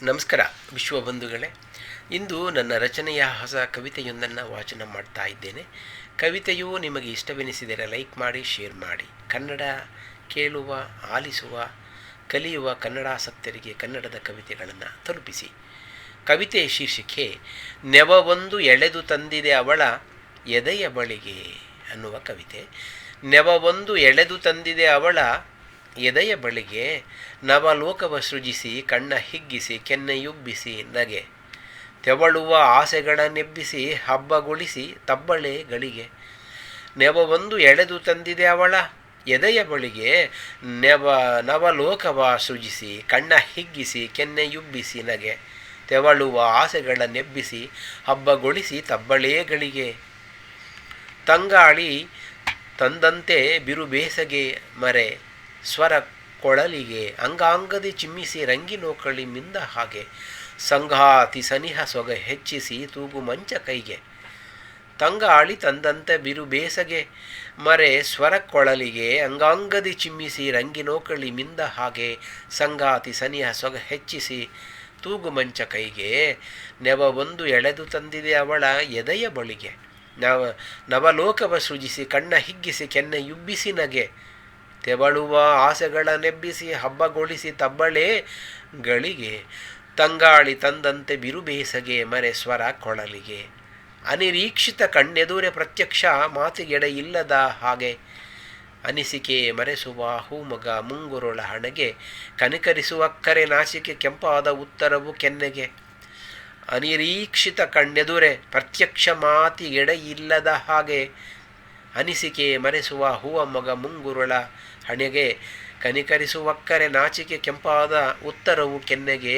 ನಮಸ್ಕಾರ ವಿಶ್ವಬಂಧುಗಳೇ. ಇಂದು ನನ್ನ ರಚನೆಯ ಹೊಸ ಕವಿತೆಯೊಂದನ್ನು ವಾಚನ ಮಾಡ್ತಾ ಇದ್ದೇನೆ. ಕವಿತೆಯು ನಿಮಗೆ ಇಷ್ಟವೆನಿಸಿದರೆ ಲೈಕ್ ಮಾಡಿ, ಶೇರ್ ಮಾಡಿ. ಕನ್ನಡ ಕೇಳುವ, ಆಲಿಸುವ, ಕಲಿಯುವ ಕನ್ನಡಾಸಕ್ತರಿಗೆ ಕನ್ನಡದ ಕವಿತೆಗಳನ್ನು ತಲುಪಿಸಿ. ಕವಿತೆ ಶೀರ್ಷಿಕೆ ನೆವವೊಂದು ಎಳೆದು ತಂದಿದೆ ಅವಳ ಎದೆಯ ಬಳಿಗೆ ಅನ್ನುವ ಕವಿತೆ. ನೆವವೊಂದು ಎಳೆದು ತಂದಿದೆ ಅವಳ ಎದೆಯ ಬಳಿಗೆ, ನವಲೋಕವ ಸೃಜಿಸಿ ಕಣ್ಣ ಹಿಗ್ಗಿಸಿ ಕೆನ್ನೆಯುಬ್ಬಿಸಿ ನಗೆ, ತೆವಳುವ ಆಸೆಗಳನ್ನೆಬ್ಬಿಸಿ ಹಬ್ಬಗೊಳಿಸಿ ತಬ್ಬಳೆಗಳಿಗೆ. ನೆವವೊಂದು ಎಳೆದು ತಂದಿದೆ ಅವಳ ಎದೆಯ ಬಳಿಗೆ, ನವಲೋಕವ ಸೃಜಿಸಿ ಕಣ್ಣ ಹಿಗ್ಗಿಸಿ ಕೆನ್ನೆಯುಬ್ಬಿಸಿ ನಗೆ, ತೆವಳುವ ಆಸೆಗಳನ್ನೆಬ್ಬಿಸಿ ಹಬ್ಬಗೊಳಿಸಿ ತಬ್ಬಳೆಗಳಿಗೆ. ತಂಗಾಳಿ ತಂದಂತೆ ಬಿರುಬೇಸಗೆ ಮರೆ ಸ್ವರ ಕೊಳಲಿಗೆ, ಅಂಗಾಂಗದಿ ಚಿಮ್ಮಿಸಿ ರಂಗಿನೋಕಳಿ ಮಿಂದ ಹಾಗೆ, ಸಂಘಾತಿ ಸನಿಹ ಸೊಗ ಹೆಚ್ಚಿಸಿ ತೂಗು ಮಂಚ ಕೈಗೆ. ತಂಗಾಳಿ ತಂದಂತೆ ಬಿರುಬೇಸಗೆ ಮರೆ ಸ್ವರ ಕೊಳಲಿಗೆ, ಅಂಗಾಂಗದಿ ಚಿಮ್ಮಿಸಿ ರಂಗಿನೋಕಳಿ ಮಿಂದ ಹಾಗೆ, ಸಂಗಾತಿ ಸನಿಹ ಸೊಗ ಹೆಚ್ಚಿಸಿ ತೂಗು ಮಂಚ ಕೈಗೆ. ನೆವವೊಂದು ಎಳೆದು ತಂದಿದೆ ಅವಳ ಎದೆಯ ಬಳಿಗೆ, ನವಲೋಕವ ಸೃಜಿಸಿ ಕಣ್ಣ ಹಿಗ್ಗಿಸಿ ಕೆನ್ನೆಯುಬ್ಬಿಸಿ ನಗೆ, ತೆವಳುವ ಆಸೆಗಳನ್ನೆಬ್ಬಿಸಿ ಹಬ್ಬಗೊಳಿಸಿ ತಬ್ಬಳೆಗಳಿಗೆ. ತಂಗಾಳಿ ತಂದಂತೆ ಬಿರುಬೇಸಗೆ ಮರೆ ಸ್ವರ ಕೊಳಲಿಗೆ, ಅನಿರೀಕ್ಷಿತ ಕಣ್ಣೆದುರೆ ಪ್ರತ್ಯಕ್ಷ ಮಾತಿಗೆಡೆ ಇಲ್ಲದ ಹಾಗೆ, ಅನಿಸಿಕೆ ಮರೆಸುವ ಹೂಮಗ ಮುಂಗುರುಳ ಹಣೆಗೆ, ಕನಿಕರಿಸುವಕ್ಕರೆ ನಾಚಿಕೆ ಕೆಂಪಾದ ಉತ್ತರವು ಕೆನ್ನೆಗೆ. ಅನಿರೀಕ್ಷಿತ ಕಣ್ಣೆದುರೆ ಪ್ರತ್ಯಕ್ಷ ಮಾತಿಗೆಡೆ ಇಲ್ಲದ ಹಾಗೆ, ಅನಿಸಿಕೆ ಮರೆಸುವ ಹೂವ ಮಗ ಮುಂಗುರುಳ ಹಣೆಗೆ, ಕನಿಕರಿಸುವಕ್ಕರೆ ನಾಚಿಕೆ ಕೆಂಪಾದ ಉತ್ತರವು ಕೆನ್ನೆಗೆ.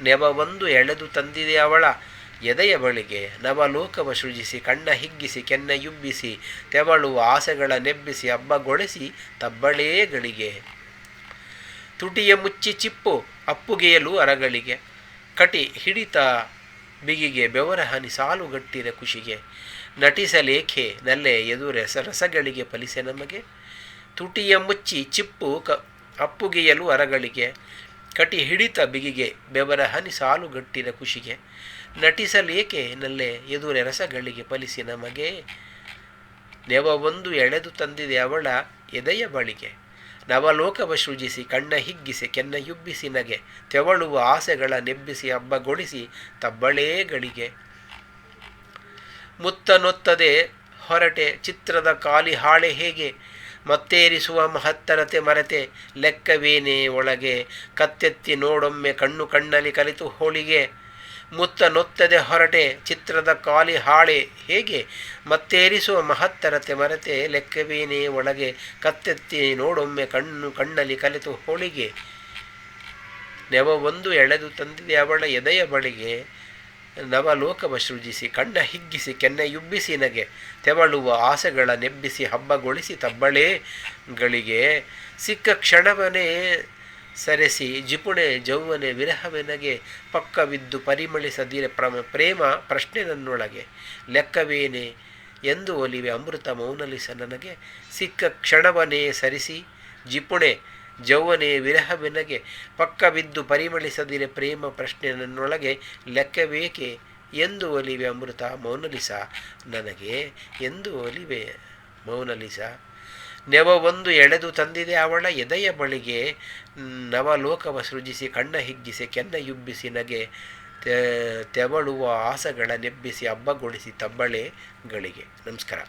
ನೆವವೊಂದು ಎಳೆದು ತಂದಿದೆ ಅವಳ ಎದೆಯ ಬಳಿಗೆ, ನವಲೋಕವ ಸೃಜಿಸಿ ಕಣ್ಣ ಹಿಗ್ಗಿಸಿ ಕೆನ್ನೆಯುಬ್ಬಿಸಿ ತೆವಳುವ ಆಸೆಗಳ ನೆಬ್ಬಿಸಿ ಹಬ್ಬಗೊಳಿಸಿ ತಬ್ಬಳೆಗಳಿಗೆ. ತುಟಿಯ ಮುಚ್ಚಿ ಚಿಪ್ಪು ಅಪ್ಪುಗೆಯಲು ಅರಗಳಿಗೆ, ಕಟಿ ಹಿಡಿತ ಬಿಗಿಗೆ ಬೆವರ ಹನಿ ಸಾಲುಗಟ್ಟಿರ ಖುಷಿಗೆ, ನಟಿಸಲೇಖೆ ನಲ್ಲೆ ಎದುರೆ ರಸಗಳಿಗೆ ಫಲಿಸೆ ನಮಗೆ. ತುಟಿಯ ಮುಚ್ಚಿ ಚಿಪ್ಪು ಅಪ್ಪುಗೆಯಲು ಅರಗಳಿಗೆ, ಕಟಿ ಹಿಡಿತ ಬಿಗಿಗೆ ಬೆವರ ಹನಿ ಸಾಲುಗಟ್ಟಿರ ಖುಷಿಗೆ, ನಟಿಸಲೇಕೆ ನಲ್ಲೆ ಎದುರೆ ರಸಗಳಿಗೆ ಫಲಿಸಿ ನಮಗೆ. ನೆವವೊಂದು ಎಳೆದು ತಂದಿದೆ ಅವಳ ಎದೆಯ ಬಳಿಗೆ, ನವಲೋಕವ ಸೃಜಿಸಿ ಕಣ್ಣ ಹಿಗ್ಗಿಸಿ ಕೆನ್ನೆಯುಬ್ಬಿಸಿ ನಗೆ, ತೆವಳುವ ಆಸೆಗಳ ನೆಬ್ಬಿಸಿ ಹಬ್ಬಗೊಳಿಸಿ ತಬ್ಬಳೆಗಳಿಗೆ. ಮುತ್ತನೊತ್ತದೆ ಹೊರಟೆ ಚಿತ್ರದ ಕಾಲಿ ಹಾಳೆ ಹೇಗೆ, ಮತ್ತೇರಿಸುವ ಮಹತ್ತರತೆ ಮರೆತೆ ಲೆಕ್ಕವೇನೇ ಒಳಗೆ, ಕತ್ತೆತ್ತಿ ನೋಡೊಮ್ಮೆ ಕಣ್ಣು ಕಣ್ಣಲ್ಲಿ ಕಲಿತು ಹೋಳಿಗೆ. ಮುತ್ತನೊತ್ತದೆ ಹೊರಟೆ ಚಿತ್ರದ ಕಾಲಿ ಹಾಳೆ ಹೇಗೆ, ಮತ್ತೇರಿಸುವ ಮಹತ್ತರತೆ ಮರೆತೆ ಲೆಕ್ಕವೇನೇ ಒಳಗೆ, ಕತ್ತೆತ್ತಿ ನೋಡೊಮ್ಮೆ ಕಣ್ಣು ಕಣ್ಣಲ್ಲಿ ಕಲಿತು ಹೋಳಿಗೆ. ನೆವವೊಂದು ಎಳೆದು ತಂದಿದೆ ಅವಳ ಎದೆಯ ಬಳಿಗೆ, ನವಲೋಕವ ಸೃಜಿಸಿ ಕಣ್ಣ ಹಿಗ್ಗಿಸಿ ಕೆನ್ನೆಯುಬ್ಬಿಸಿ ನಗೆ, ತೆವಳುವ ಆಸೆಗಳ ನೆಬ್ಬಿಸಿ ಹಬ್ಬಗೊಳಿಸಿ ತಬ್ಬಳೆಗಳಿಗೆ. ಸಿಕ್ಕ ಕ್ಷಣವನೇ ಸರೆಸಿ ಜಿಪುಣೆ ಜೌವನೆ ವಿರಹವೆನಗೆ, ಪಕ್ಕವಿದ್ದು ಪರಿಮಳಿಸದಿರೆ ಪ್ರೇಮ ಪ್ರಶ್ನೆ ನನ್ನೊಳಗೆ, ಲೆಕ್ಕವೇನೆ ಎಂದು ಒಲಿವೆ ಅಮೃತ ಮೌನಲಿಸ ನನಗೆ. ಸಿಕ್ಕ ಕ್ಷಣವನೇ ಸರಿಸಿ ಜಿಪುಣೆ ಜೌವನೆ ವಿರಹವೆನಗೆ, ಪಕ್ಕವಿದ್ದು ಪರಿಮಳಿಸದಿರೆ ಪ್ರೇಮ ಪ್ರಶ್ನೆ ನನ್ನೊಳಗೆ, ಲೆಕ್ಕಬೇಕೆ ಎಂದು ಒಲಿವೆ ಅಮೃತ ಮೌನಲಿಸ ನನಗೆ, ಎಂದು ಒಲಿವೆ ಮೌನಲಿಸ. ನೆವವೊಂದು ಎಳೆದು ತಂದಿದೆ ಅವಳ ಎದೆಯ ಬಳಿಗೆ, ನವಲೋಕವ ಸೃಜಿಸಿ ಕಣ್ಣ ಹಿಗ್ಗಿಸಿ ಕೆನ್ನೆಯುಬ್ಬಿಸಿ ನಗೆ, ತೆವಳುವ ಆಸೆಗಳ ನೆಬ್ಬಿಸಿ ಹಬ್ಬಗೊಳಿಸಿ ತಬ್ಬಳೆಗಳಿಗೆ. ನಮಸ್ಕಾರ.